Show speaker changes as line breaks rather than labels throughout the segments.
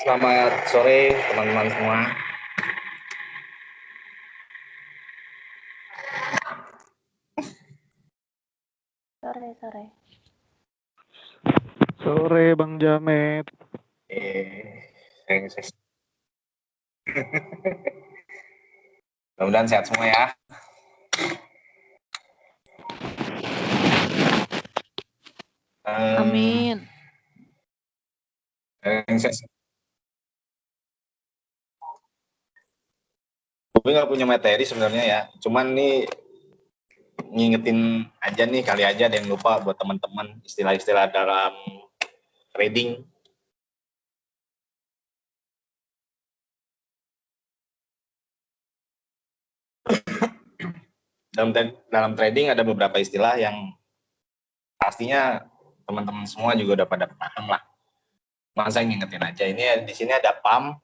Selamat sore teman-teman semua.
Sore.
Sore Bang Jamet.
Mudah-mudahan sehat semua ya.
Amin.
Gue nggak punya materi sebenarnya ya. Cuman nih ngingetin aja nih, kali aja ada yang lupa buat teman-teman istilah-istilah dalam trading. Dalam trading ada beberapa istilah yang pastinya teman-teman semua juga udah pada paham lah. Masa ngingetin aja. Ini di sini ada pump.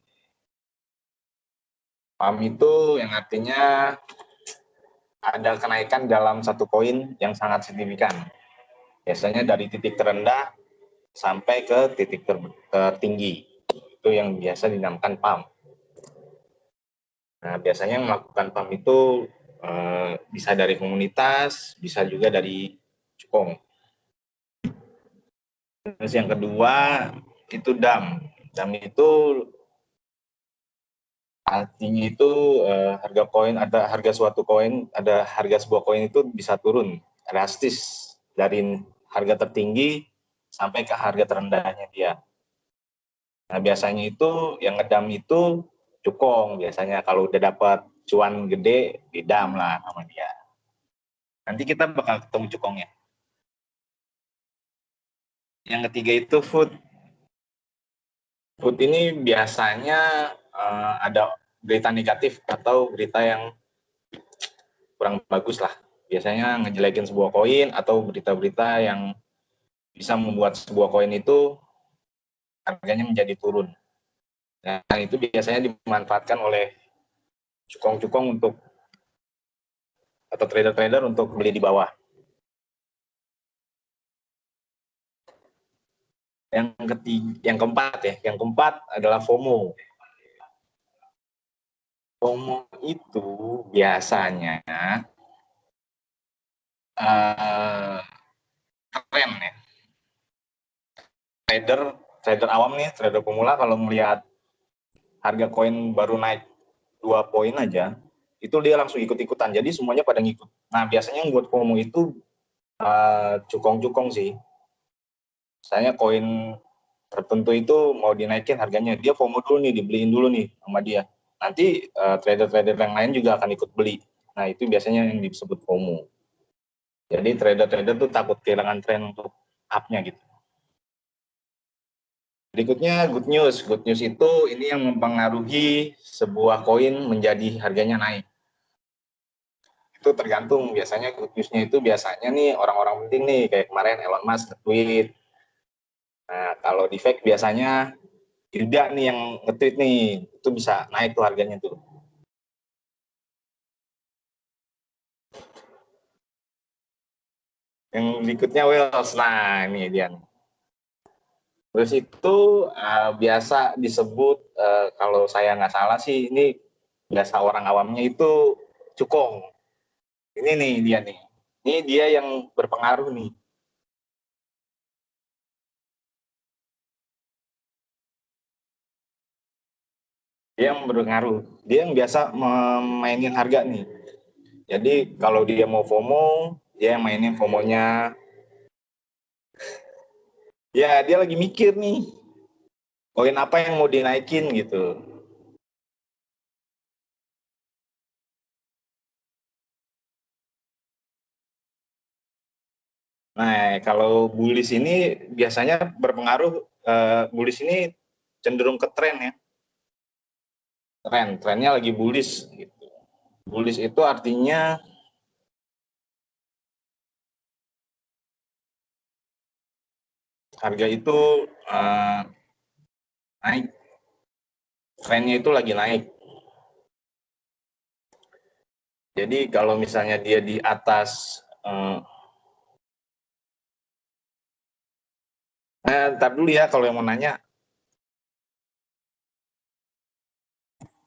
Pump itu yang artinya ada kenaikan dalam satu koin yang sangat signifikan. Biasanya dari titik terendah sampai ke titik tertinggi. Itu yang biasa dinamakan pump. Nah, biasanya yang melakukan pump itu bisa dari komunitas, bisa juga dari cukong. Terus yang kedua itu dam. Dam itu artinya itu harga koin, ada harga suatu koin, ada harga sebuah koin itu bisa turun drastis dari harga tertinggi sampai ke harga terendahnya dia. Nah, biasanya itu yang ngedam itu cukong biasanya, kalau udah dapat cuan gede didam lah sama dia. Nanti kita bakal ketemu cukongnya. Yang ketiga itu food. Food ini biasanya ada berita negatif atau berita yang kurang bagus lah. Biasanya ngejelekin sebuah koin atau berita-berita yang bisa membuat sebuah koin itu harganya menjadi turun. Nah, itu biasanya dimanfaatkan oleh cukong-cukong untuk atau trader-trader untuk beli di bawah. Yang keempat adalah FOMO. FOMO itu biasanya tren ya. Trader awam nih, trader pemula kalau melihat harga koin baru naik 2 poin aja, itu dia langsung ikut-ikutan. Jadi semuanya pada ngikut. Nah, biasanya yang buat FOMO itu cukong-cukong sih. Misalnya koin tertentu itu mau dinaikin harganya, dia FOMO dulu nih, dibeliin dulu nih sama dia. Nanti trader-trader yang lain juga akan ikut beli. Nah, itu biasanya yang disebut FOMO. Jadi trader-trader tuh takut kehilangan tren untuk up-nya gitu. Berikutnya good news. Good news itu ini yang mempengaruhi sebuah koin menjadi harganya naik. Itu tergantung, biasanya good news-nya itu biasanya nih orang-orang penting nih, kayak kemarin Elon Musk nge-tweet. Nah, kalau di fake biasanya tidak nih yang nge-tweet nih, itu bisa naik tuh harganya tuh. Yang berikutnya Wells, nah ini dia nih. Terus itu biasa disebut, kalau saya nggak salah sih, ini biasa orang awamnya itu cukong. Ini nih dia nih. Ini dia yang berpengaruh nih. Dia yang berpengaruh. Dia yang biasa memainin harga nih. Jadi kalau dia mau FOMO, dia yang mainin FOMO-nya. Ya, dia lagi mikir nih, koin apa yang mau dinaikin gitu. Nah, kalau bullish ini biasanya berpengaruh, bullish ini cenderung ke tren ya. Trennya lagi bullish gitu. Bullish itu artinya harga itu naik. Trennya itu lagi naik. Jadi kalau misalnya dia di atas ntar dulu ya kalau yang mau nanya.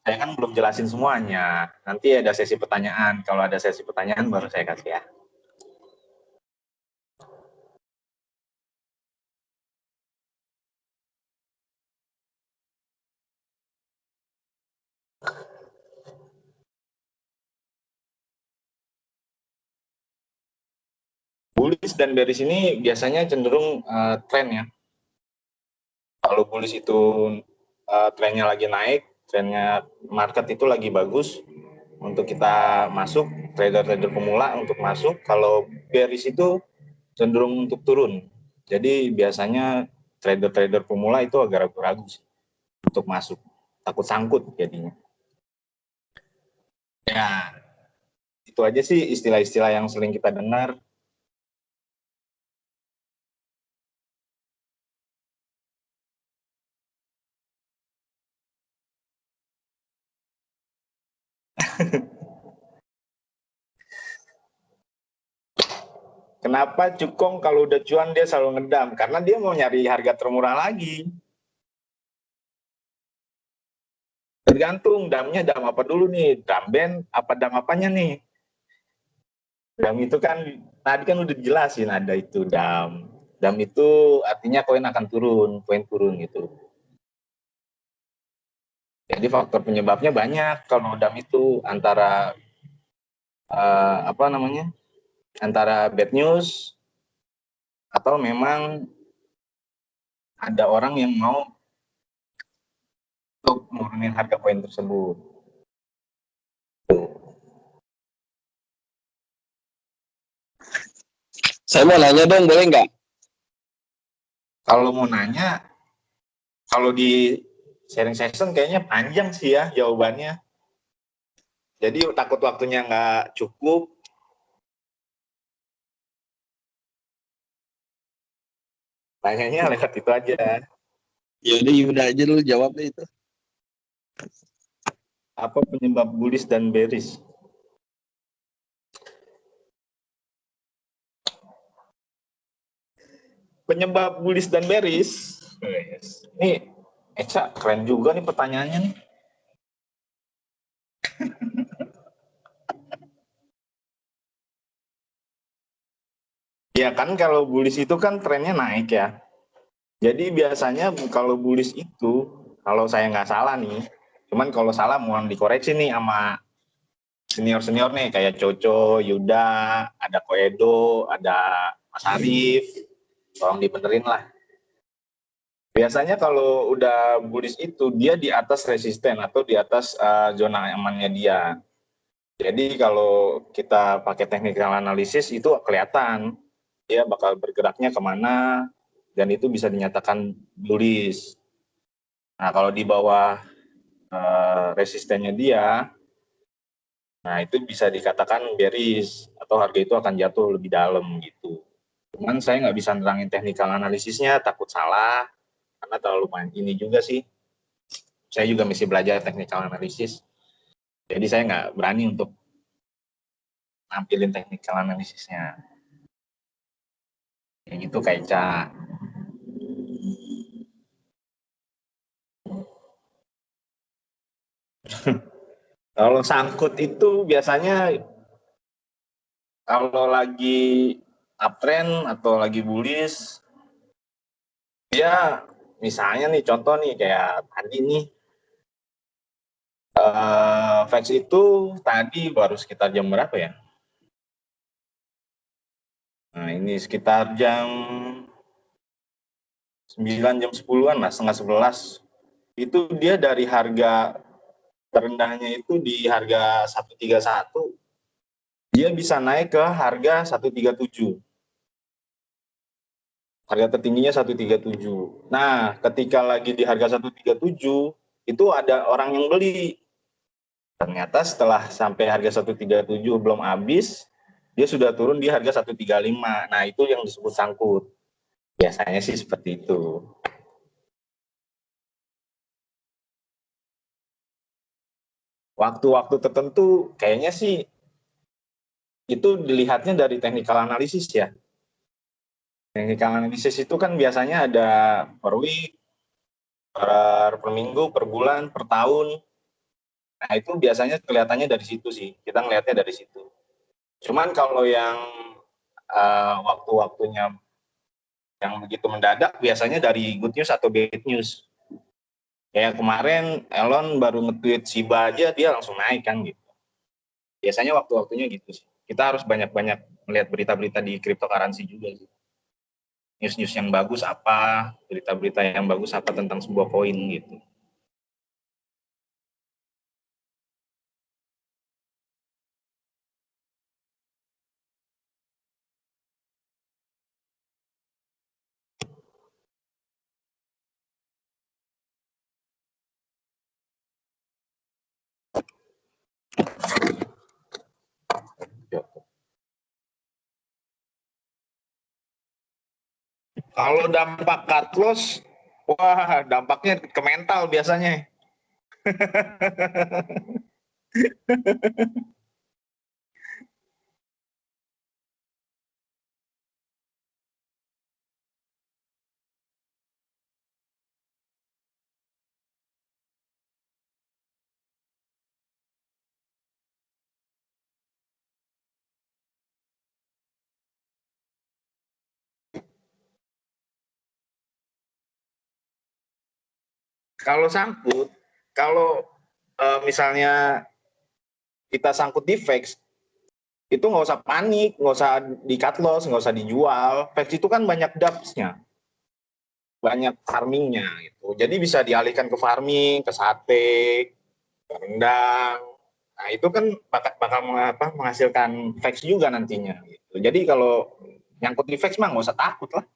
Saya kan belum jelasin semuanya. Nanti ada sesi pertanyaan. Kalau ada sesi pertanyaan baru saya kasih ya. Bullish dan bearish ini biasanya cenderung tren ya. Kalau bullish itu trennya lagi naik, trennya market itu lagi bagus untuk kita masuk, trader-trader pemula untuk masuk. Kalau bearish itu cenderung untuk turun. Jadi biasanya trader-trader pemula itu agak ragu-ragu sih untuk masuk, takut sangkut jadinya. Ya, itu aja sih istilah-istilah yang sering kita dengar. Kenapa Cukong kalau udah cuan dia selalu ngedam? Karena dia mau nyari harga termurah lagi. Tergantung damnya dam apa dulu nih, dam band apa dam apanya nih. Dam itu kan tadi kan udah dijelasin ada itu dam. Dam itu artinya koin akan turun, koin turun gitu. Jadi faktor penyebabnya banyak kalau dam itu antara apa namanya? Antara bad news atau memang ada orang yang mau untuk nurunin harga koin tersebut.
Saya mau nanya dong, boleh nggak?
Kalau mau nanya, kalau di sharing session kayaknya panjang sih ya jawabannya. Jadi takut waktunya nggak cukup. Tanyanya lewat itu aja.
Yaudah aja dulu jawab deh itu.
Apa penyebab bullish dan bearish? Penyebab bullish dan bearish. Ini Eca keren juga nih pertanyaannya nih. Ya kan kalau bullish itu kan trennya naik ya. Jadi biasanya kalau bullish itu, kalau saya nggak salah nih, cuman kalau salah mohon dikoreksi nih sama senior-senior nih kayak Coco, Yuda, ada Koedo, ada Mas Arif, tolong dibenerin lah. Biasanya kalau udah bullish itu dia di atas resisten atau di atas zona amannya dia. Jadi kalau kita pakai technical analysis itu kelihatan dia bakal bergeraknya kemana dan itu bisa dinyatakan bullish. Nah kalau di bawah resistennya dia, nah itu bisa dikatakan bearish atau harga itu akan jatuh lebih dalam gitu. Cuman saya nggak bisa nerangin technical analisisnya, takut salah karena terlalu ini juga sih. Saya juga masih belajar technical analysis, jadi saya nggak berani untuk nampilin technical analisisnya. Kayak gitu kayak Ca. Kalau sangkut itu biasanya kalau lagi uptrend atau lagi bullish, dia misalnya nih contoh nih kayak tadi nih, VEX itu tadi baru sekitar jam berapa ya? Nah ini sekitar jam 9 jam 10-an lah, setengah 11. Itu dia dari harga terendahnya itu di harga 131, dia bisa naik ke harga 137. Harga tertingginya 137. Nah, ketika lagi di harga 137, itu ada orang yang beli. Ternyata setelah sampai harga 137 belum habis, dia sudah turun di harga 135. Nah, itu yang disebut sangkut. Biasanya sih seperti itu. Waktu-waktu tertentu kayaknya sih itu dilihatnya dari technical analysis ya. Technical analysis itu kan biasanya ada per week, per minggu, per bulan, per tahun. Nah, itu biasanya kelihatannya dari situ sih. Kita ngelihatnya dari situ. Cuman kalau yang waktu-waktunya yang begitu mendadak, biasanya dari good news atau bad news. Kayak kemarin Elon baru nge-tweet Shiba aja, dia langsung naik kan gitu. Biasanya waktu-waktunya gitu sih. Kita harus banyak-banyak melihat berita-berita di cryptocurrency juga sih. News-news yang bagus apa, berita-berita yang bagus apa tentang sebuah koin gitu. Kalau dampak cut loss, wah dampaknya ke mental biasanya. Kalau sangkut, kalau misalnya kita sangkut di VEX, itu nggak usah panik, nggak usah di cut loss, nggak usah dijual. VEX itu kan banyak dApps-nya, banyak farmingnya gitu. Jadi bisa dialihkan ke farming, ke sate, ke rendang. Nah itu kan bakal menghasilkan VEX juga nantinya. Gitu. Jadi kalau nyangkut di VEX mah nggak usah takut lah.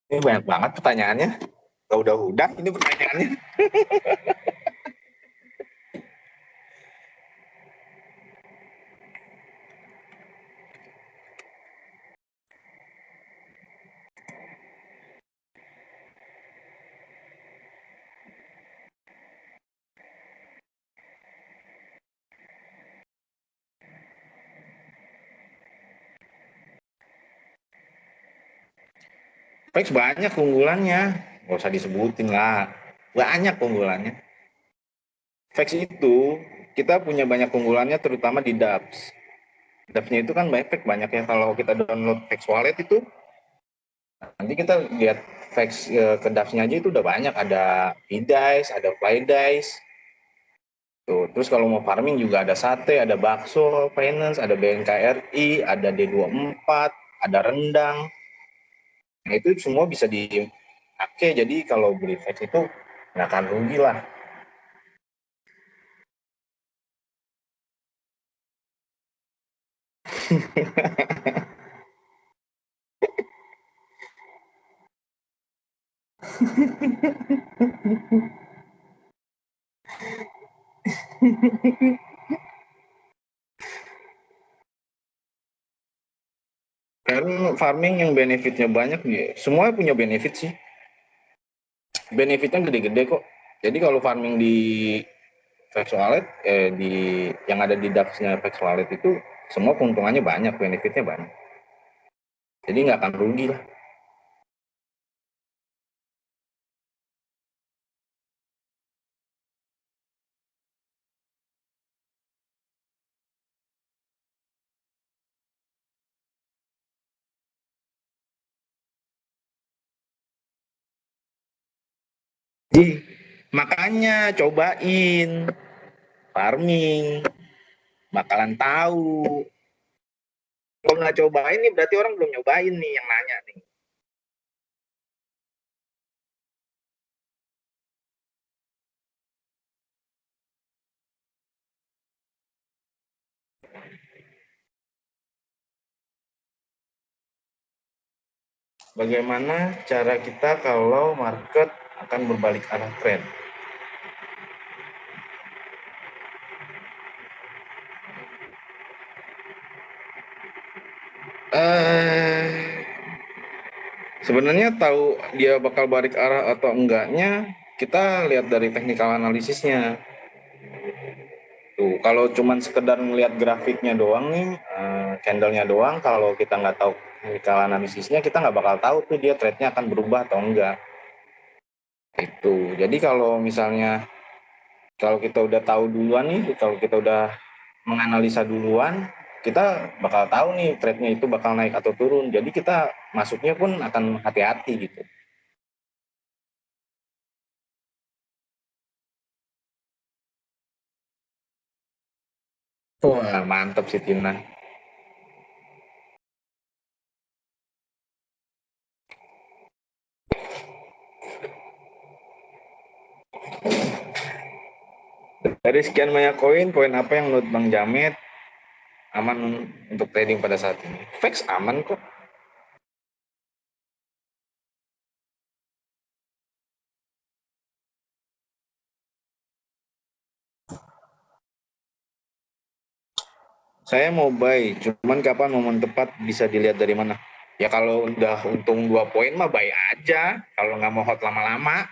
Ini banyak banget pertanyaannya. Gak udah ini pertanyaannya. VEX banyak keunggulannya. Gak usah disebutin lah. Banyak keunggulannya. VEX itu kita punya banyak keunggulannya terutama di dApps. DApps-nya itu kan banyak banyak ya. Kalau kita download VEX Wallet itu nanti kita lihat VEX ke dApps-nya aja itu udah banyak. Ada eDice, ada FlyDice. Tuh, terus kalau mau farming juga ada Sate, ada Bakso Finance, ada BNKRI, ada D24, ada Rendang. Nah itu semua bisa dipakai. Jadi kalau beli VEX itu nggak akan rugi lah. Karena farming yang benefitnya banyak, ya, semua punya benefit sih. Benefitnya gede-gede kok. Jadi kalau farming di Vex Wallet, di yang ada di DAX-nya Vex Wallet itu semua keuntungannya banyak, benefitnya banyak. Jadi nggak akan rugi lah. Makanya cobain farming, bakalan tahu. Kalau nggak cobain nih berarti orang belum nyobain nih yang nanya nih. Bagaimana cara kita kalau market akan berbalik arah tren? Sebenarnya tahu dia bakal balik arah atau enggaknya, kita lihat dari technical analisisnya. Tuh, kalau cuman sekedar ngelihat grafiknya doang nih, candlenya doang, kalau kita nggak tahu technical analisisnya, kita nggak bakal tahu tuh dia trade-nya akan berubah atau enggak. Itu. Jadi kalau misalnya kalau kita udah tahu duluan nih, kalau kita udah menganalisa duluan, kita bakal tahu nih trade-nya itu bakal naik atau turun. Jadi kita masuknya pun akan hati-hati gitu. Wah, mantap sih Tina. Dari sekian banyak koin, koin apa yang menurut Bang Jamet aman untuk trading pada saat ini? FX aman kok. Saya mau buy, cuman kapan momen tepat bisa dilihat dari mana? Ya kalau udah untung 2 poin mah buy aja. Kalau nggak mau hot lama-lama,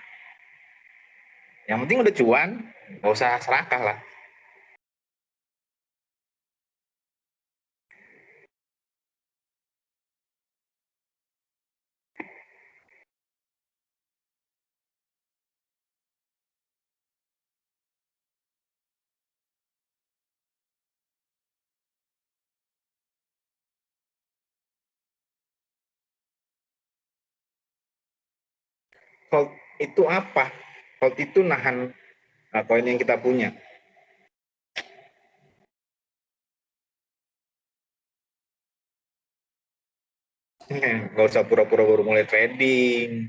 yang penting udah cuan, nggak usah serakah lah. Hold itu apa? Hold itu nahan koin yang kita punya. Nggak usah pura-pura baru mulai trading.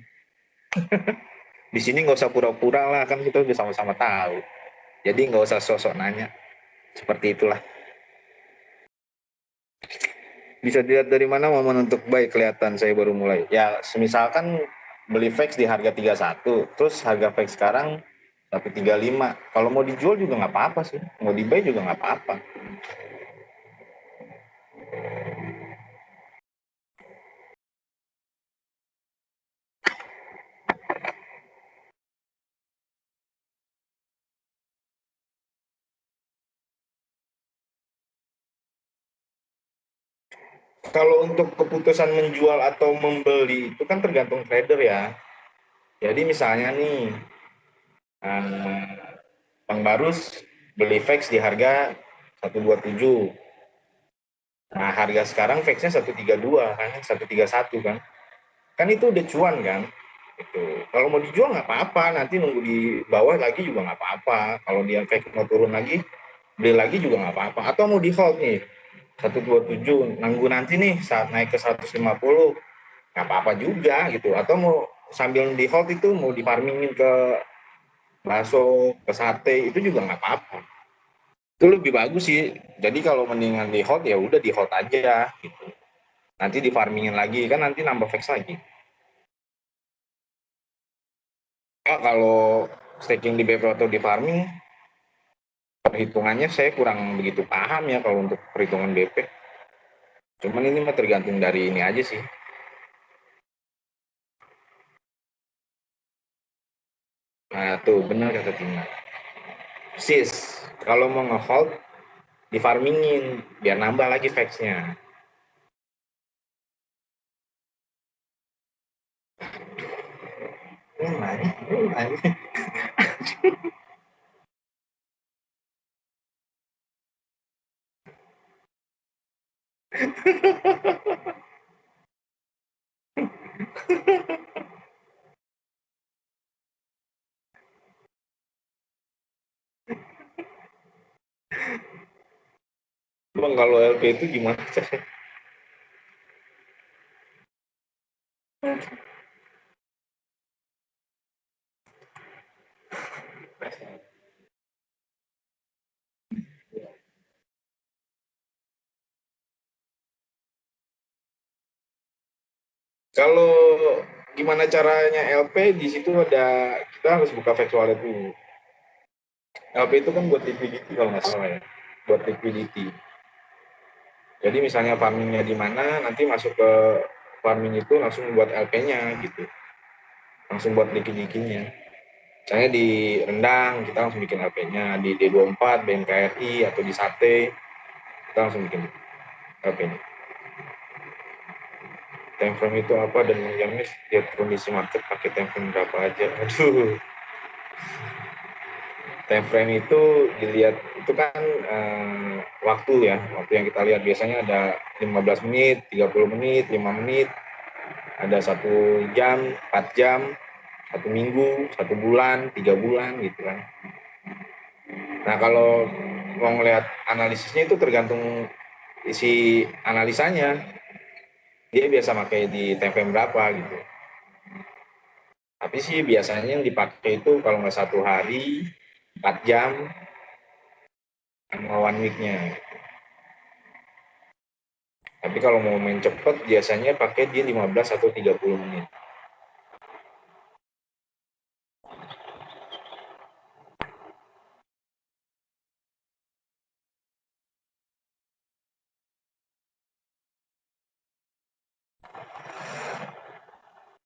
Di sini nggak usah pura-pura lah, kan kita udah sama-sama tahu. Jadi nggak usah sosok nanya. Seperti itulah. Bisa dilihat dari mana momen untuk buy kelihatan saya baru mulai. Ya, semisalkan beli VEX di harga 31, terus harga VEX sekarang 135. Kalau mau dijual juga nggak apa-apa sih. Mau di buy juga nggak apa-apa. Kalau untuk keputusan menjual atau membeli itu kan tergantung trader ya. Jadi misalnya nih, Bang Barus beli VEX di harga 127. Nah, harga sekarang VEX-nya 132 kan, 131 kan. Kan itu udah cuan kan. Itu. Kalau mau dijual nggak apa-apa, nanti nunggu di bawah lagi juga nggak apa-apa. Kalau dia VEX mau turun lagi, beli lagi juga nggak apa-apa. Atau mau di hold nih, 127, nunggu nanti nih saat naik ke 150, nggak apa-apa juga gitu. Atau mau sambil di hold itu mau di farmingin ke bakso, ke sate, itu juga nggak apa-apa. Itu lebih bagus sih. Jadi kalau mendingan di hold ya udah di hold aja gitu. Nanti di farmingin lagi kan nanti nambah vex lagi. Kalau staking di BPO atau di farming perhitungannya saya kurang begitu paham ya kalau untuk perhitungan BP. Cuman ini mah tergantung dari ini aja sih. Nah tuh benar kata Tina. Sis, kalau mau nge-hold di farmingin biar nambah lagi vex-nya. Bang kalau LP itu gimana? Kalau gimana caranya LP, di situ ada, kita harus buka fetch wallet dulu. LP itu kan buat liquidity kalau nggak salah ya, buat liquidity. Jadi misalnya farmingnya di mana, nanti masuk ke farming itu langsung buat LP-nya gitu, langsung buat liquidity-nya. Misalnya di Rendang, kita langsung bikin LP-nya, di D24, BNKRI, atau di Sate, kita langsung bikin LP-nya. Time frame itu apa dan menjamin lihat kondisi market pakai time frame berapa aja. Aduh. Time frame itu dilihat, itu kan waktu ya, waktu yang kita lihat biasanya ada 15 menit, 30 menit, 5 menit, ada 1 jam, 4 jam, 1 minggu, 1 bulan, 3 bulan gitu kan. Nah kalau mau ngelihat analisisnya itu tergantung isi analisanya, dia biasa pakai di time frame berapa gitu. Tapi sih biasanya yang dipakai itu kalau nggak 1 hari, 4 jam, sama 1 week-nya. Tapi kalau mau main cepet, biasanya pakai di 15 atau 30 menit.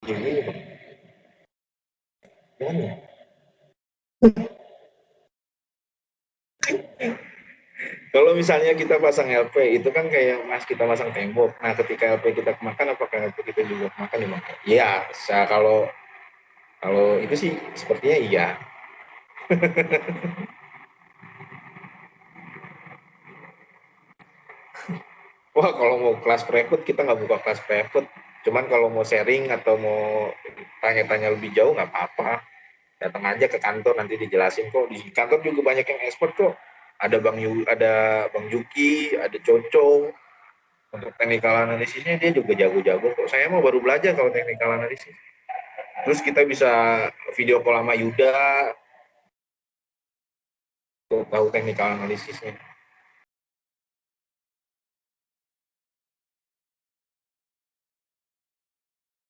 Ini mana? Kalau misalnya kita pasang LP, itu kan kayak mas kita pasang tembok. Nah, ketika LP kita kemakan, apakah LP kita juga kemakan ya? Iya, kalau kalau itu sih sepertinya iya. Wah, kalau mau kelas private, kita nggak buka kelas private. Cuman kalau mau sharing atau mau tanya-tanya lebih jauh, nggak apa-apa. Datang aja ke kantor, nanti dijelasin kok. Di kantor juga banyak yang expert kok. Ada Bang Juki, ada Coco. Untuk technical analisisnya dia juga jago-jago kok. Saya mau baru belajar kalau technical analisis. Terus kita bisa video call sama Yuda untuk tahu technical analisisnya.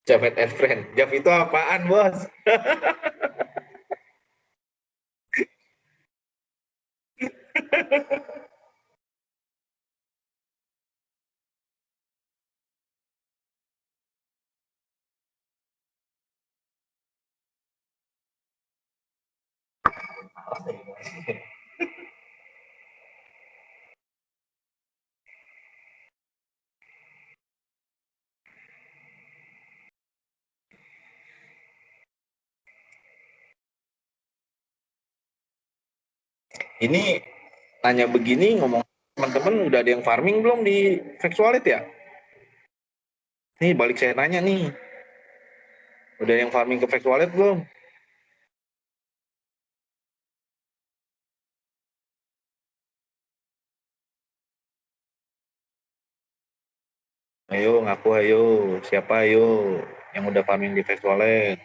Javed and Friend. Jav itu apaan, bos? Ini nanya begini, ngomong teman-teman udah ada yang farming belum di Vex Wallet ya? Nih balik saya nanya nih, udah ada yang farming ke Vex Wallet belum? Ayo ngaku ayo, siapa ayo yang udah farming di Vex Wallet?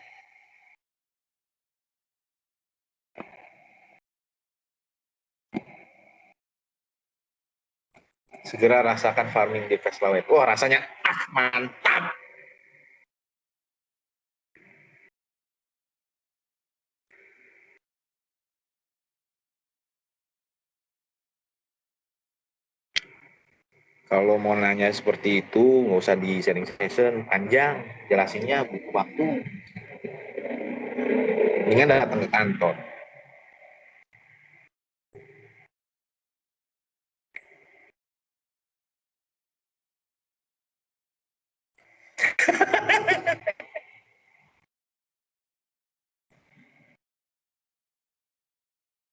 Segera rasakan farming di Vex Wallet. Wah rasanya mantap. Kalau mau nanya seperti itu, nggak usah di sharing session, panjang, jelasinnya butuh waktu. Mendingan datang ke kantor.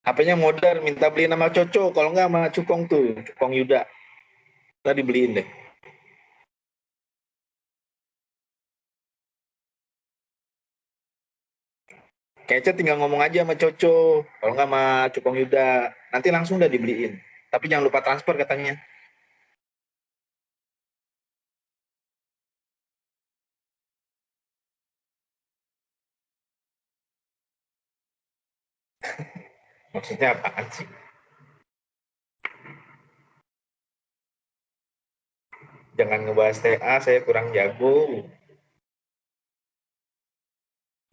HP-nya modern, minta beliin nama Coco, kalau nggak sama Cukong tuh, Cukong Yuda. Tadi beliin deh. Kayaknya tinggal ngomong aja sama Coco, kalau nggak sama Cukong Yuda. Nanti langsung udah dibeliin. Tapi jangan lupa transfer katanya. Maksudnya apaan sih? Jangan ngebahas TA, saya kurang jago.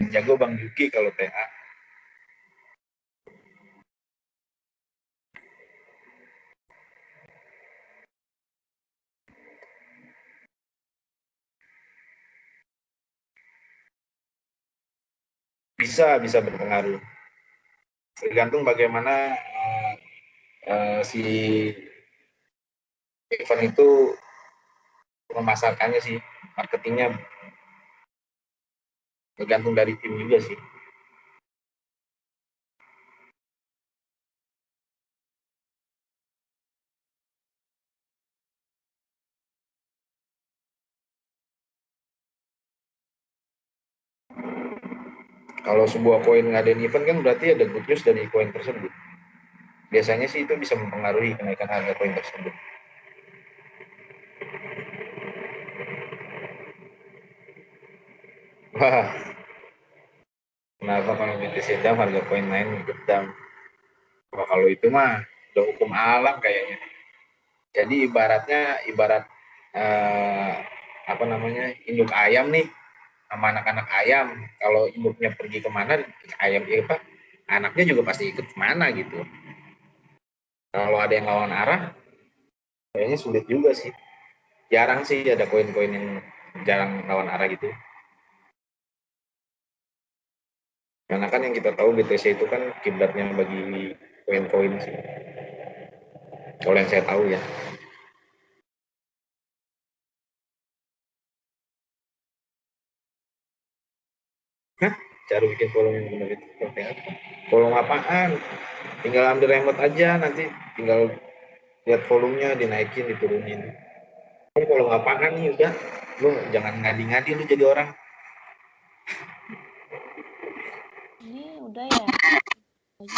Jago Bang Yuki kalau TA. Bisa berpengaruh. Tergantung bagaimana si event itu memasarkannya sih, marketingnya tergantung dari tim juga sih. Kalau sebuah koin ngadain event kan berarti ada good news dari koin tersebut. Biasanya sih itu bisa mempengaruhi kenaikan harga koin tersebut. Wah, kenapa kalau BTC down harga koin lain ikut down? Wah, kalau itu mah udah hukum alam kayaknya. Jadi ibarat eh, apa namanya, induk ayam nih sama anak-anak ayam. Kalau induknya pergi kemana, ayam apa anaknya juga pasti ikut kemana gitu. Kalau ada yang lawan arah, kayaknya sulit juga sih. Jarang sih ada koin-koin yang jarang lawan arah gitu. Karena kan yang kita tahu BTC itu kan kiblatnya bagi koin-koin sih. Kalau yang saya tahu ya. Hah? Cara bikin volume yang benar itu seperti apa? Volume apaan? Tinggal ambil remote aja, nanti tinggal lihat volumenya, dinaikin, diturunin. Ini volume apaan nih udah? Lu jangan ngadi-ngadi lu jadi orang.
Ini udah ya. Lagi.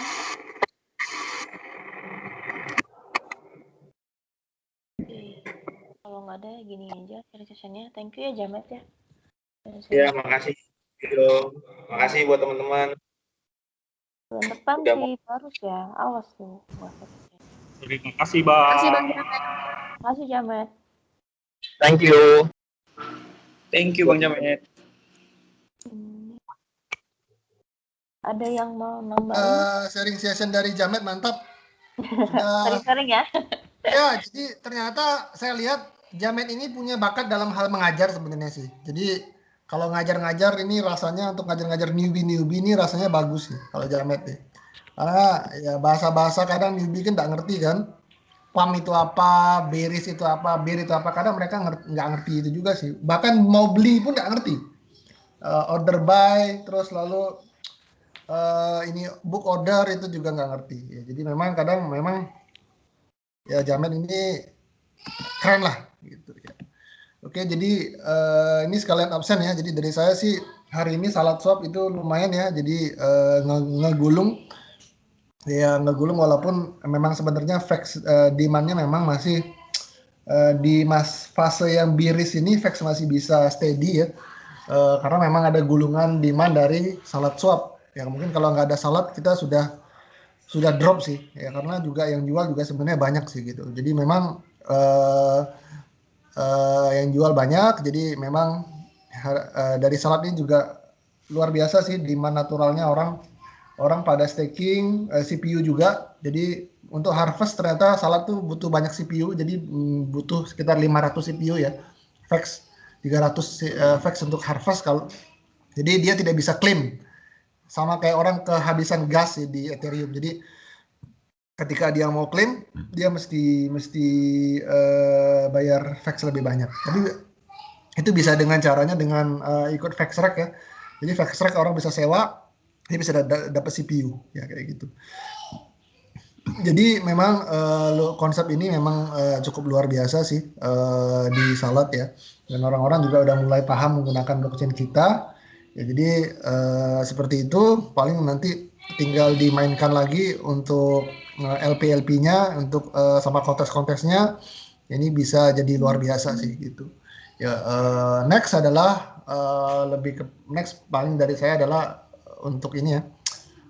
Oke. Kalau nggak ada gini aja share sessionnya. Thank you ya Jamet ya.
Ya, makasih. Makasih buat teman-teman.
Bulan depan
Udah
sih harus ya. Awas tuh.
Terima kasih, Bang.
Makasih Bang Jamet.
Makasih Jamet.
Thank you.
Thank you, Bang Jamet.
Ada yang mau nambahin?
Sharing session dari Jamet mantap.
Sering-sering ya.
Ya, jadi ternyata saya lihat Jamet ini punya bakat dalam hal mengajar sebenarnya sih. Jadi kalau ngajar-ngajar ini rasanya untuk ngajar-ngajar newbie ini rasanya bagus sih kalau Jamet nih. Karena ya bahasa-bahasa kadang newbie kan nggak ngerti kan. PAM itu apa, beris itu apa, bir itu apa. Kadang mereka nggak ngerti itu juga sih. Bahkan mau beli pun nggak ngerti. Order buy, terus lalu ini book order itu juga nggak ngerti. Ya, jadi memang kadang memang ya Jamet ini keren lah gitu ya. Oke, jadi ini sekalian absen ya. Jadi dari saya sih hari ini salat swap itu lumayan ya. Jadi ngegulung ya, ngegulung walaupun memang sebenarnya demand-nya memang masih di fase yang biris ini VAX masih bisa steady ya. Karena memang ada gulungan demand dari salat swap. Ya mungkin kalau nggak ada salat kita sudah drop sih ya, karena juga yang jual juga sebenarnya banyak sih gitu. Jadi memang yang jual banyak, jadi memang dari salat ini juga luar biasa sih demand naturalnya, orang pada staking CPU juga. Jadi untuk harvest ternyata salat tuh butuh banyak CPU, jadi butuh sekitar 500 CPU ya, VAX 300 VAX untuk harvest. Kalau jadi dia tidak bisa claim, sama kayak orang kehabisan gas sih di Ethereum. Jadi ketika dia mau claim, dia mesti bayar VAX lebih banyak. Tapi itu bisa dengan caranya dengan ikut VAX rack ya. Jadi VAX rack orang bisa sewa, dia bisa dapat CPU ya kayak gitu. Jadi memang konsep ini memang cukup luar biasa sih di Salat ya. Dan orang-orang juga udah mulai paham menggunakan blockchain kita. Ya, jadi seperti itu, paling nanti tinggal dimainkan lagi untuk LP-LP-nya, untuk sama kontes-kontesnya. Ini bisa jadi luar biasa sih gitu. Ya, next adalah next paling dari saya adalah untuk ini ya,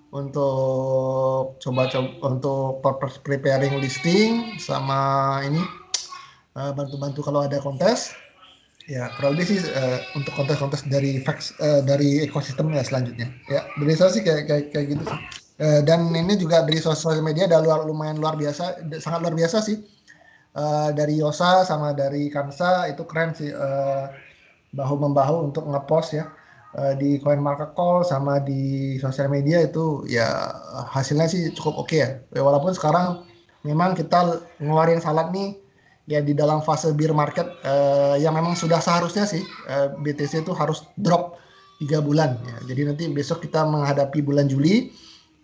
untuk coba-coba untuk preparing listing sama ini bantu-bantu kalau ada kontes. Ya, kurang lebih sih untuk kontes-kontes dari dari ekosistemnya selanjutnya. Ya, dari saya sih kayak gitu sih. Dan ini juga dari sosial media ada lumayan luar biasa, sangat luar biasa sih. Dari Yosa sama dari Kansa itu keren sih, bahu membahu untuk ngepost ya di Coin Market Call sama di sosial media itu ya hasilnya sih cukup oke ya. Walaupun sekarang memang kita ngeluarin salad nih ya di dalam fase bear market yang memang sudah seharusnya sih BTC itu harus drop 3 bulan ya. Jadi nanti besok kita menghadapi bulan Juli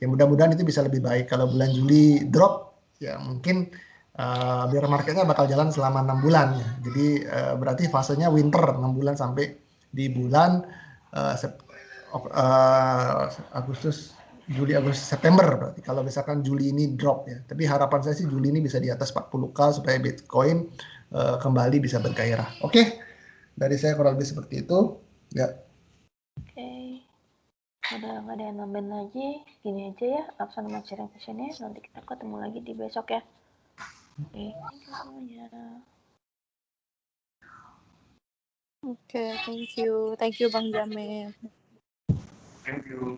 ya, mudah-mudahan itu bisa lebih baik. Kalau bulan Juli drop ya mungkin bear marketnya bakal jalan selama 6 bulan ya. Jadi berarti fasenya winter 6 bulan sampai di bulan Agustus, Juli, Agustus, September berarti. Kalau misalkan Juli ini drop ya. Tapi harapan saya sih Juli ini bisa di atas 40K supaya Bitcoin kembali bisa bergairah. Oke, dari saya kurang lebih seperti itu. Ya.
Oke. Udah nggak ada yang nambahin lagi. Gini aja ya, absen sama sharing sessionnya. Nanti kita ketemu lagi di besok ya. Oke, thank you semuanya.
Oke, thank you. Thank you Bang Jamet.
Thank you.